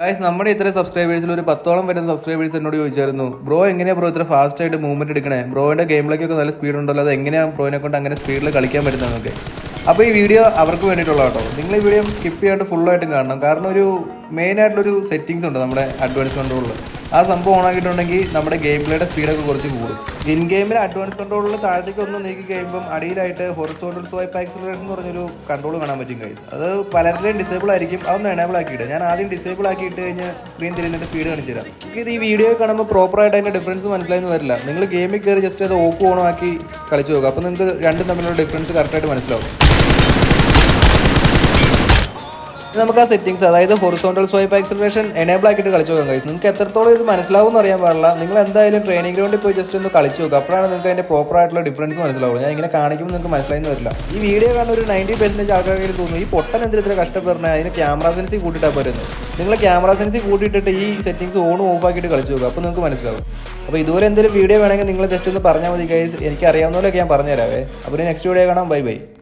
Guys നമ്മുടെ ഇത്ര സബ്സ്ക്രൈബേഴ്സിൽ ഒരു 10ഓളം വരുന്ന സബ്സ്ക്രൈബേഴ്സ് എന്നോട് ചോദിച്ചായിരുന്നു, ബ്രോ എങ്ങനെയാ ബ്രോ ഇത്ര ഫാസ്റ്റ് ആയിട്ട് മൂവ്മെന്റ് എടുക്കണേ, ബ്രോയുടെ ഗെയിമിലേക്കൊക്കെ നല്ല സ്പീഡ് ഉണ്ടല്ലോ, അത് എങ്ങനെയാണ് ബ്രോയിനെ കൊണ്ട് അങ്ങനെ സ്പീഡിൽ കളിക്കാൻ പറ്റുന്നതൊക്കെ. അപ്പോൾ ഈ വീഡിയോ അവർക്ക് വേണ്ടിയിട്ടുള്ള കേട്ടോ. നിങ്ങൾ ഈ വീഡിയോ സ്കിപ്പ് ചെയ്യാണ്ട് ഫുള്ളായിട്ടും കാണണം. കാരണം ഒരു മെയിനായിട്ടുള്ളൊരു സെറ്റിങ്സ് ഉണ്ട് നമ്മുടെ അഡ്വാൻസ് കൺട്രോളിൽ. ആ സംഭവം ഓൺ ആക്കിയിട്ടുണ്ടെങ്കിൽ നമ്മുടെ ഗെയിം പ്ലേയുടെ സ്പീഡൊക്കെ കുറച്ച് കൂടും. ഇൻ ഗെയിമിൽ അഡ്വാൻസ് കൺട്രോളിൽ താഴത്തേക്ക് ഒന്ന് നീക്കി കഴിയുമ്പം അടിയിലായിട്ട് ഹൊറിസോണ്ടൽ സ്വൈപ്പ് ആക്സിലറേഷൻ എന്ന് പറഞ്ഞൊരു കൺട്രോൾ കാണാൻ പറ്റും കഴിയും. അത് പലരുടെയും ഡിസേബിൾ ആയിരിക്കും. അതൊന്ന് എനേബിൾ ആക്കിയിട്ട് ഞാൻ ആദ്യം ഡിസേബിൾ ആക്കിയിട്ട് കഴിഞ്ഞാൽ സ്ക്രീൻ തിരിഞ്ഞിട്ട് സ്പീഡ് കാണിച്ചു തരാം. ഇത് ഈ വീഡിയോ കാണുമ്പോൾ പ്രോപ്പറായിട്ട് അതിൻ്റെ ഡിഫറൻസ് മനസ്സിലായെന്ന് വരില്ല. നിങ്ങൾ ഗെയിമിൽ കയറി ജസ്റ്റ് അത് ഓഫ് ഓൺ ആക്കി കളിച്ച് നോക്കുക. അപ്പോൾ നിങ്ങൾക്ക് രണ്ടും തമ്മിലുള്ള ഡിഫറൻസ് കറക്റ്റായിട്ട് മനസ്സിലാവും. നമുക്ക് ആ സെറ്റിംഗ്സ്, അതായത് ഹൊറിസോണ്ടൽ സ്വൈപ്പ് ആക്സിലറേഷൻ എനേബിൾ ആക്കിയിട്ട് കളിച്ച് നോക്കാം ഗൈസ്. നിങ്ങൾക്ക് എത്രത്തോളം ഇത് മനസ്സിലാവും എന്ന് അറിയാൻ പാടില്ല. നിങ്ങൾ എന്തായാലും ട്രെയിനിങ് ഗ്രൗണ്ടിൽ പോയി ജസ്റ്റ് ഒന്ന് കളിച്ച് നോക്കുക. അപ്പോഴാണ് നിങ്ങൾക്ക് അതിൻ്റെ പ്രോപ്പർ ആയിട്ടുള്ള ഡിഫറൻസ് മനസ്സിലാവുള്ളൂ. ഞാൻ ഇങ്ങനെ കാണിക്കുമ്പോൾ നിങ്ങൾക്ക് മനസ്സിലായെന്ന് വരില്ല. ഈ വീഡിയോ കാണുന്ന ഒരു 90% ആൾക്കാർക്ക് തോന്നുന്നു ഈ പൊട്ടൻ എന്തിനും ഇത്ര കഷ്ടപ്പെടുന്നത്, അതിന് ക്യാമറ സെൻസി കൂട്ടിയിട്ടാണ് വരുന്നത്. നിങ്ങൾ ക്യാമറ സെൻസി കൂട്ടിയിട്ടിട്ട് ഈ സെറ്റിംഗ്സ് ഓൺ ഓഫ് ആക്കിയിട്ട് കളിച്ച് നോക്കുക. അപ്പോൾ നിങ്ങൾക്ക് മനസ്സിലാവും. അപ്പോൾ ഇതുപോലെ എന്തെങ്കിലും വീഡിയോ വേണമെങ്കിൽ നിങ്ങൾ ജസ്റ്റ് ഒന്ന് പറഞ്ഞാൽ മതി ഗൈസ്. എനിക്ക് അറിയാവുന്ന പോലെയൊക്കെ ഞാൻ പറഞ്ഞുതരാവേ. അപ്പോൾ നെക്സ്റ്റ് വീഡിയോ കാണാം. Bye bye.